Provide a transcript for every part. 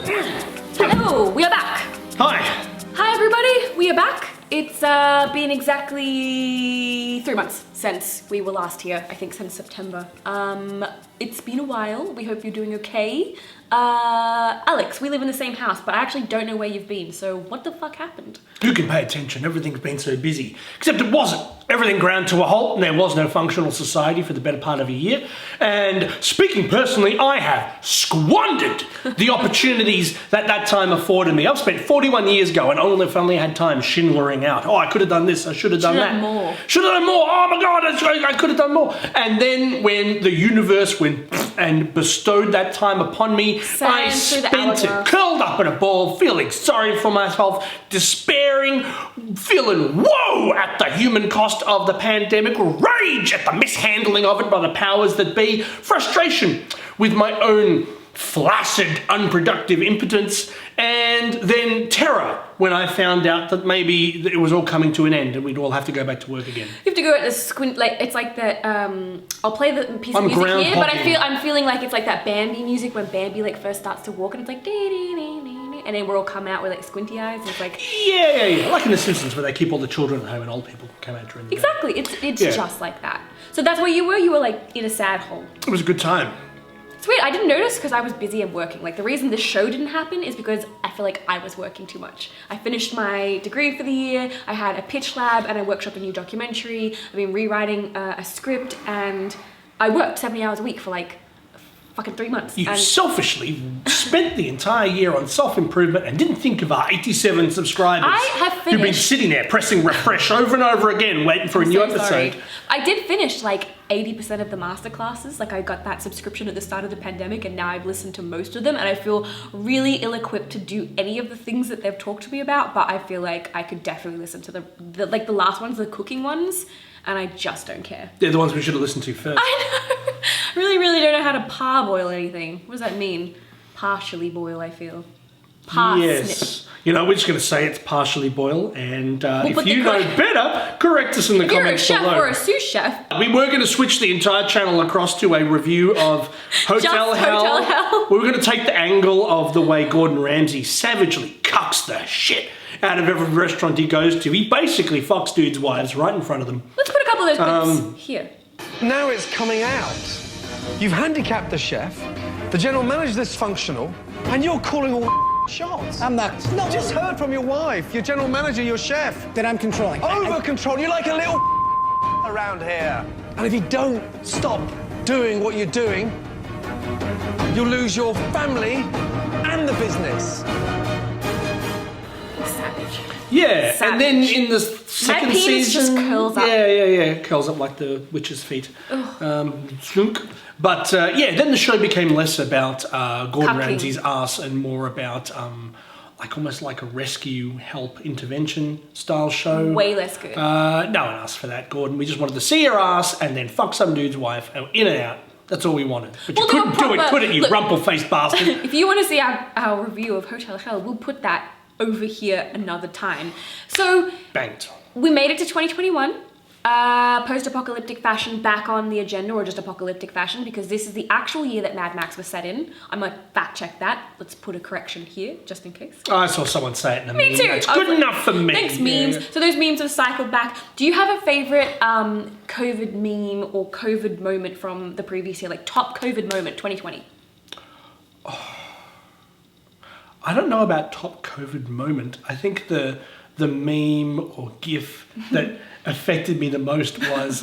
Hello, we are back. Hi. Hi everybody, we are back. It's been exactly 3 months since we were last here, I think since September. It's been a while, we hope you're doing okay. Alex, we live in the same house, but I actually don't know where you've been, so what the fuck happened? Who can pay attention? Everything's been so busy. Except it wasn't. Everything ground to a halt and there was no functional society for the better part of a year. And speaking personally, I have squandered the opportunities that time afforded me. I've spent 41 years ago and only if only had time Schindlering out. Oh, I could have done this, I should have done that. More. Should have done more. Oh my God, I could have done more. And then when the universe went and bestowed that time upon me, I spent it curled up in a ball, feeling sorry for myself, despairing, feeling woe at the human cost of the pandemic, rage at the mishandling of it by the powers that be, frustration with my own flaccid, unproductive impotence, and then terror when I found out that maybe it was all coming to an end and we'd all have to go back to work again. You have to go at the squint, like it's like that. I'll play the piece of music here, but I'm feeling like it's like that Bambi music when Bambi like first starts to walk and it's like dee dee dee dee, and then we're all come out with like squinty eyes. And it's like yeah, like in The Simpsons where they keep all the children at home and old people come out during the day. Exactly, it's just like that. So that's where you were. You were like in a sad hole. It was a good time. It's weird, I didn't notice because I was busy and working. Like the reason this show didn't happen is because I feel like I was working too much. I finished my degree for the year, I had a pitch lab and I workshopped a new documentary, I've been rewriting a script and I worked 70 hours a week for like fucking 3 months. You selfishly spent the entire year on self-improvement and didn't think of our 87 subscribers. I have finished. Who've been sitting there pressing refresh over and over again, waiting for a new episode. Sorry. I did finish like 80% of the masterclasses. Like I got that subscription at the start of the pandemic and now I've listened to most of them and I feel really ill-equipped to do any of the things that they've talked to me about, but I feel like I could definitely listen to the like the last ones, the cooking ones, and I just don't care. They're the ones we should have listened to first. I know. I really don't know how to parboil anything. What does that mean? Partially boil, I feel. Yes. You know, we're just going to say it's partially boil, and if you know better, correct us in the comments below. If you're a chef or a sous chef. We were going to switch the entire channel across to a review of Hotel Hell. Hotel Hell. We were going to take the angle of the way Gordon Ramsay savagely cucks the shit out of every restaurant he goes to. He basically fucks dudes' wives right in front of them. Let's put a couple of those clips here. Now it's coming out. You've handicapped the chef, the general manager's dysfunctional, and you're calling all shots. I'm not. No, just heard from your wife, your general manager, your chef. That I'm controlling. Over control. You're like a little around here. And if you don't stop doing what you're doing, you'll lose your family and the business. Savage. Yeah, Savage. And then in the second penis season, just curls up. Yeah, curls up like the witch's feet. Slunk. But yeah, then the show became less about Gordon Ramsay's ass and more about like almost like a rescue help intervention style show. Way less good. No one asked for that, Gordon. We just wanted to see your ass and then fuck some dude's wife and in and out. That's all we wanted. But you couldn't do it, could it, you rumple-faced bastard? If you want to see our review of Hotel Hell, we'll put that over here another time. So Banked. we made it to 2021. Post-apocalyptic fashion back on the agenda, or just apocalyptic fashion, because this is the actual year that Mad Max was set in. I might fact check that. Let's put a correction here, just in case. I saw someone say it in a Me meme. too. That's good enough for me. Thanks, memes. So those memes have cycled back. Do you have a favorite COVID meme or COVID moment from the previous year, like top COVID moment 2020? I don't know about top COVID moment. I think the meme or GIF that affected me the most was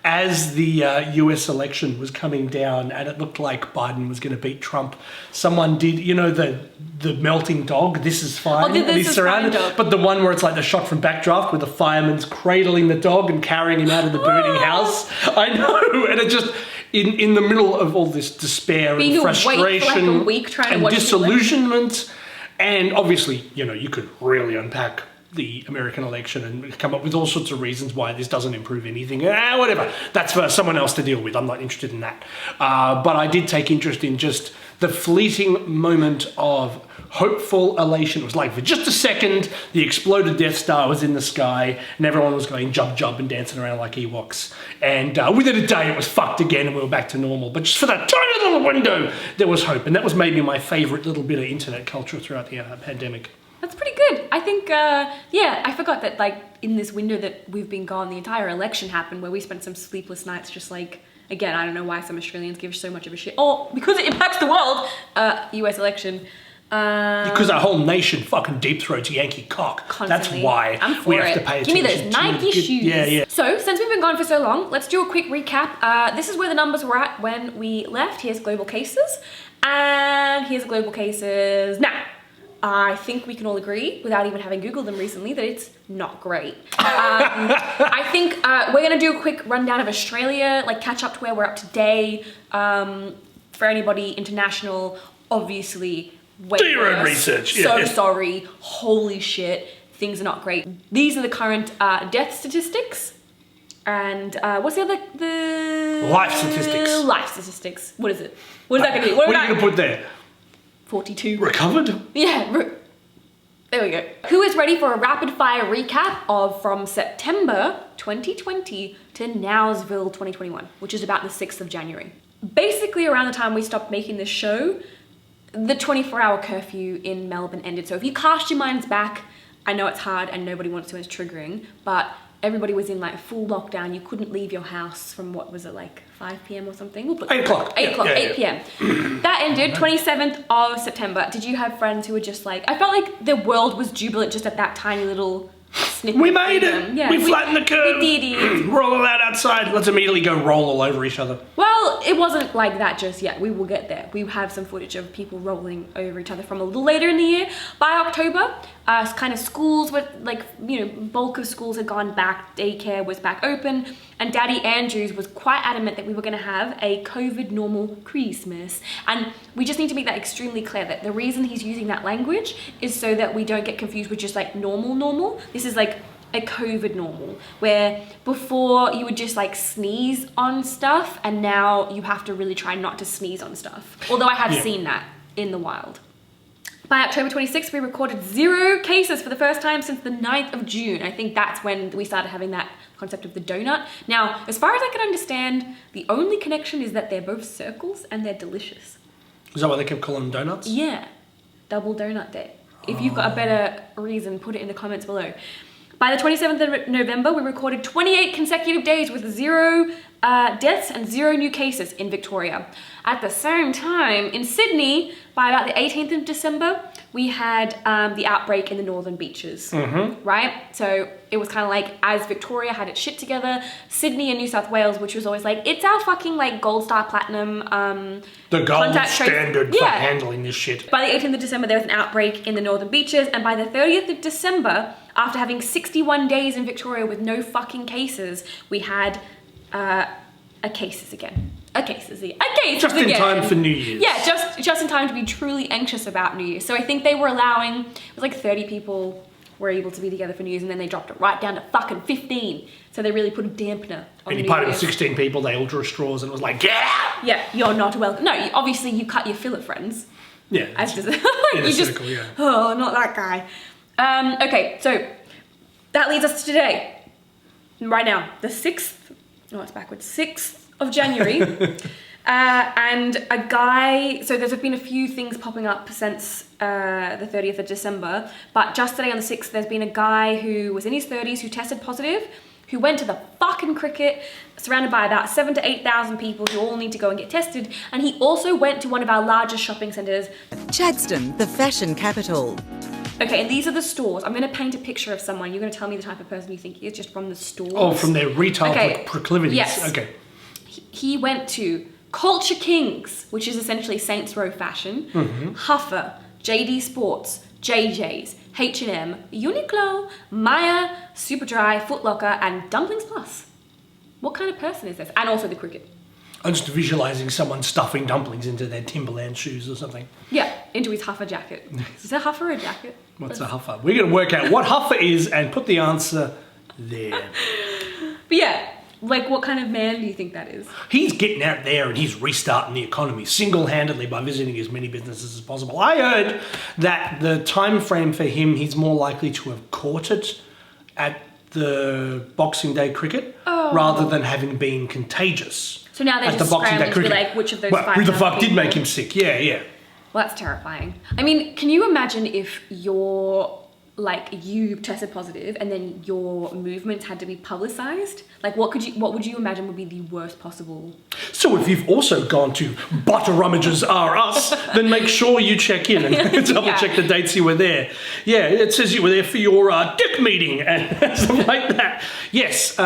as the US election was coming down and it looked like Biden was going to beat Trump. Someone did, you know, the melting dog, this is fine. Oh, this is fine dog. But the one where it's like the shot from Backdraft where the fireman's cradling the dog and carrying him out of the burning house. I know, and it just... In the middle of all this despair and frustration and disillusionment, and obviously, you know, you could really unpack the American election and come up with all sorts of reasons why this doesn't improve anything. Whatever. That's for someone else to deal with. I'm not interested in that. But I did take interest in just the fleeting moment of hopeful elation. It was like for just a second, the exploded Death Star was in the sky and everyone was going jub jub and dancing around like Ewoks. And within a day, it was fucked again and we were back to normal. But just for that tiny little the window. There was hope, and that was maybe my favourite little bit of internet culture throughout the pandemic. That's pretty good. I think, I forgot that, like, in this window that we've been gone, the entire election happened where we spent some sleepless nights just, like, again, I don't know why some Australians give so much of a shit. Oh, because it impacts the world, US election. Because our whole nation fucking deep throats Yankee cock. Constantly. That's why we have to pay attention. Give me those Nike shoes. Yeah. So, since we've been gone for so long, let's do a quick recap. This is where the numbers were at when we left. Here's global cases. And here's global cases now. I think we can all agree, without even having Googled them recently, that it's not great. I think we're going to do a quick rundown of Australia, like catch up to where we're up today. For anybody international, obviously, way do your own worse. research. So sorry. Holy shit. Things are not great. These are the current death statistics. And what's the other? The life statistics. Life statistics. What is it? What is that going to be? What are you going to put there? 42. Recovered? Yeah. There we go. Who is ready for a rapid fire recap of from September 2020 to Nowsville 2021, which is about the 6th of January. Basically, around the time we stopped making this show, the 24-hour curfew in Melbourne ended. So if you cast your minds back, I know it's hard and nobody wants to, it's triggering, but everybody was in like full lockdown. You couldn't leave your house from, what was it, like 5 p.m. or something? We'll put 8 o'clock. 8 p.m. That ended 27th of September. Did you have friends who were just like, I felt like the world was jubilant just at that tiny little snippet. We made it. Yeah, we flattened the curve. We did it. We're all allowed outside. Let's immediately go roll all over each other. Well, it wasn't like that just yet. We will get there. We have some footage of people rolling over each other from a little later in the year. By October, kind of schools were like, bulk of schools had gone back. Daycare was back open. And Daddy Andrews was quite adamant that we were going to have a COVID normal Christmas. And we just need to make that extremely clear that the reason he's using that language is so that we don't get confused with just like normal. This is like a COVID normal, where before you would just like sneeze on stuff and now you have to really try not to sneeze on stuff. Although I have seen that in the wild. By October 26th, we recorded 0 cases for the first time since the 9th of June. I think that's when we started having that concept of the donut. Now, as far as I can understand, the only connection is that they're both circles and they're delicious. Is that why they kept calling them donuts? Yeah, double donut day. If you've got a better reason, put it in the comments below. By the 27th of November, we recorded 28 consecutive days with 0 deaths and 0 new cases in Victoria. At the same time, in Sydney, by about the 18th of December, we had the outbreak in the Northern Beaches, right? So it was kind of like, as Victoria had its shit together, Sydney and New South Wales, which was always like, it's our fucking like gold star platinum the gold standard for handling this shit. By the 18th of December, there was an outbreak in the Northern Beaches, and by the 30th of December, after having 61 days in Victoria with no fucking cases, we had cases again. Just in time for New Year's. Yeah, just in time to be truly anxious about New Year's. So I think they were allowing, it was like 30 people were able to be together for New Year's, and then they dropped it right down to fucking 15. So they really put a dampener on And you New parted Year's. with 16 people, they all drew straws, and it was like, get out! Yeah, you're not welcome. No, obviously you cut your fillet friends. Yeah. As just, in you a just, circle, yeah. oh, not that guy. Okay, so that leads us to today. Right now, the 6th, oh, it's backwards, 6th of January. And a guy, so there's been a few things popping up since the 30th of December, but just today on the 6th, there's been a guy who was in his 30s who tested positive, who went to the fucking cricket, surrounded by about 7,000 to 8,000 people who all need to go and get tested, and he also went to one of our largest shopping centres. Chadstone, the fashion capital. Okay, and these are the stores. I'm going to paint a picture of someone. You're going to tell me the type of person you think he is just from the stores. Oh, from their retail proclivities. Yes. Okay. He went to Culture Kings, which is essentially Saints Row fashion, Huffer, JD Sports, JJ's, H&M, Uniqlo, Maya, Superdry, Foot Locker, and Dumplings Plus. What kind of person is this? And also the cricket. I'm just visualising someone stuffing dumplings into their Timberland shoes or something. Yeah, into his Huffer jacket. Is a Huffer a jacket? What's a Huffer? We're going to work out what Huffer is and put the answer there. But yeah, like what kind of man do you think that is? He's getting out there and he's restarting the economy single-handedly by visiting as many businesses as possible. I heard that the time frame for him, he's more likely to have caught it at the Boxing Day cricket rather than having been contagious. So now they're just scrambling to be like, which of those well, 5,000 who the fuck people? did make him sick? Yeah. Well, that's terrifying. I mean, can you imagine if you tested positive and then your movements had to be publicized? Like, what would you imagine would be the worst possible? So if you've also gone to Butter Rummagers R Us, then make sure you check in and double check the dates you were there. Yeah, it says you were there for your dick meeting and stuff like that. Yes,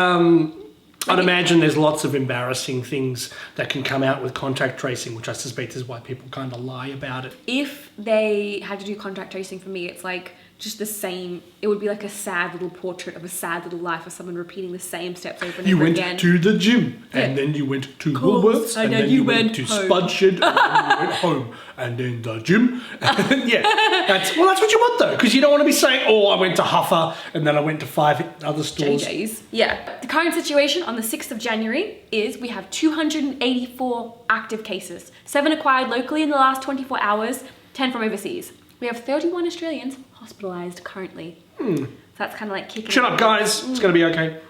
I'd imagine there's lots of embarrassing things that can come out with contact tracing, which I suspect is why people kind of lie about it. If they had to do contact tracing for me, it's like just the same. It would be like a sad little portrait of a sad little life of someone repeating the same steps over and you over went again. to the gym, and then you went to Woolworths, and then you went to home. Spudshed, and then you went home, and then the gym. Yeah, that's what you want though, because you don't want to be saying, "Oh, I went to Huffer, and then I went to 5 other stores." JJ's. Yeah. The current situation on the 6th of January is we have 284 active cases, 7 acquired locally in the last 24 hours, 10 from overseas. We have 31 Australians hospitalised currently. So that's kind of like kicking. Shut up, guys. It's going to be okay.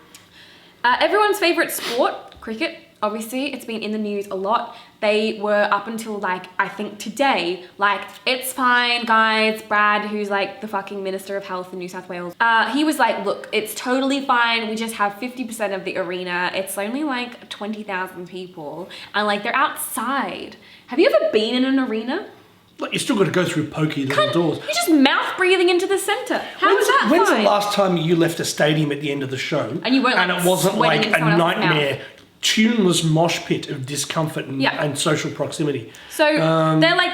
Everyone's favourite sport, cricket. Obviously, it's been in the news a lot. They were up until I think today, it's fine, guys. Brad, who's the fucking Minister of Health in New South Wales, he was like, look, it's totally fine. We just have 50% of the arena. It's only 20,000 people. And they're outside. Have you ever been in an arena? You still got to go through pokey little doors. You're just mouth breathing into the centre. How is that When's fine? the last time you left a stadium at the end of the show and you weren't and it wasn't sweating in a someone else's nightmare, mouth? tuneless mosh pit of discomfort and social proximity? So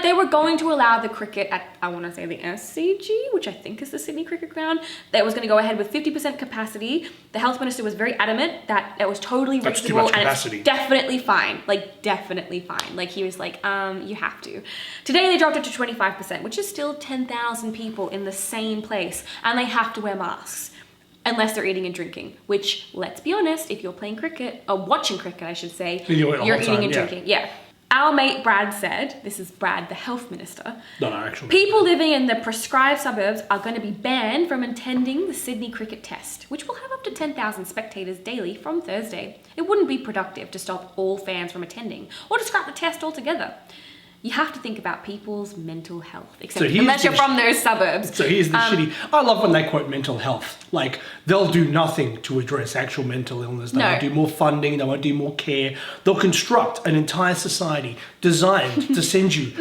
they were going to allow the cricket at, I want to say, the SCG, which I think is the Sydney Cricket Ground. That was going to go ahead with 50% capacity. The health minister was very adamant that it was totally That's too reasonable much and capacity. it's definitely fine. Definitely fine. He was like, you have to. Today they dropped it to 25%, which is still 10,000 people in the same place, and they have to wear masks. Unless they're eating and drinking, which, let's be honest, if you're playing cricket, or watching cricket, I should say, you're eating and drinking. Yeah. Our mate Brad said, this is Brad, the health minister, Not our actual people living in the prescribed suburbs are going to be banned from attending the Sydney Cricket Test, which will have up to 10,000 spectators daily from Thursday. It wouldn't be productive to stop all fans from attending, or to scrap the test altogether. You have to think about people's mental health, unless you're from those suburbs. So here's the shitty. I love when they quote mental health. They'll do nothing to address actual mental illness. They won't do more funding. They won't do more care. They'll construct an entire society designed to send you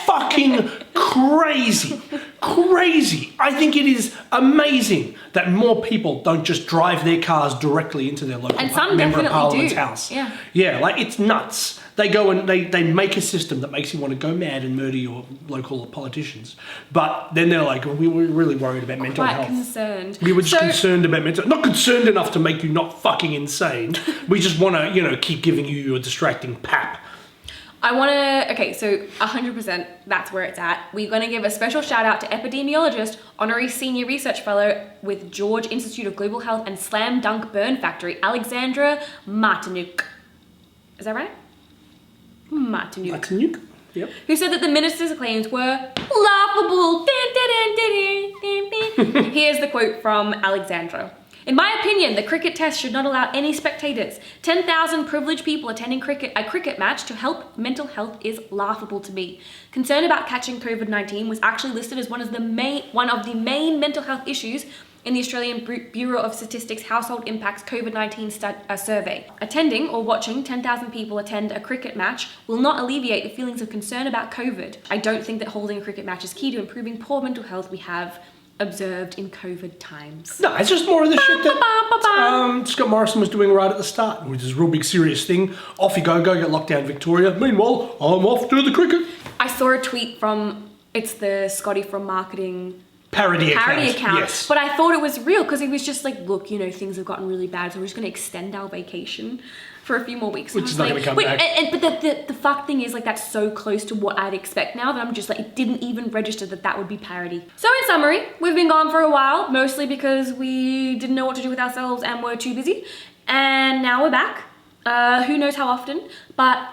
fucking crazy. I think it is amazing that more people don't just drive their cars directly into their local member of Parliament's house. Yeah, it's nuts. They go and they make a system that makes you want to go mad and murder your local politicians. But then they're like, we were really worried about mental health. Quite concerned. We were just concerned about not concerned enough to make you not fucking insane. We just want to, keep giving you your distracting pap. I want to, okay, so 100% that's where it's at. We're going to give a special shout out to epidemiologist, honorary senior research fellow with George Institute of Global Health and Slam Dunk Burn Factory, Alexandra Martinuk. Is that right? Martinuk. Yep. Who said that the minister's claims were laughable. Here's the quote from Alexandra. In my opinion, the cricket test should not allow any spectators. 10,000 privileged people attending a cricket match to help mental health is laughable to me. Concern about catching COVID-19 was actually listed as one of the main mental health issues in the Australian Bureau of Statistics Household Impacts COVID-19 survey. Attending or watching 10,000 people attend a cricket match will not alleviate the feelings of concern about COVID. I don't think that holding a cricket match is key to improving poor mental health we have observed in COVID times. No, it's just more of the shit that Scott Morrison was doing right at the start, which is a real big serious thing. Off you go get locked down Victoria. Meanwhile, I'm off to the cricket. I saw a tweet from, it's the Scotty from marketing parody account. Yes. But I thought it was real because he was just like, look, things have gotten really bad, so we're just going to extend our vacation for a few more weeks. Which is not going to come back. But the fuck thing is, that's so close to what I'd expect now that I'm just it didn't even register that would be parody. So in summary, we've been gone for a while, mostly because we didn't know what to do with ourselves and were too busy. And now we're back. Who knows how often, but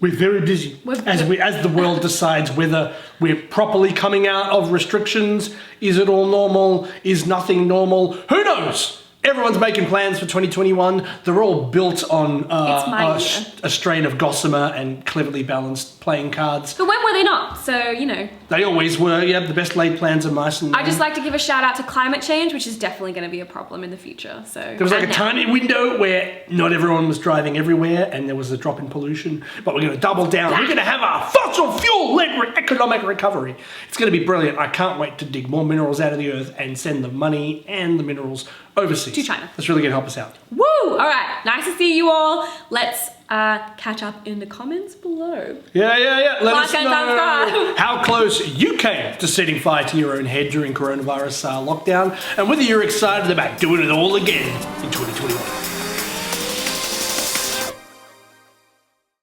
we're very busy as the world decides whether we're properly coming out of restrictions. Is it all normal? Is nothing normal? Who knows? Everyone's making plans for 2021. They're all built on a strain of gossamer and cleverly balanced playing cards. But when were they not? So, you know. They always were, yeah. The best laid plans are mice and men. I just like to give a shout out to climate change, which is definitely going to be a problem in the future. So there was like a tiny window where not everyone was driving everywhere and there was a drop in pollution. But we're going to double down. We're going to have a fossil fuel-led economic recovery. It's going to be brilliant. I can't wait to dig more minerals out of the earth and send the money and the minerals overseas. To China. That's really going to help us out. Woo! All right. Nice to see you all. Let's catch up in the comments below. Yeah. Let us know subscribe. how close you came to setting fire to your own head during coronavirus lockdown and whether you're excited about doing it all again in 2021.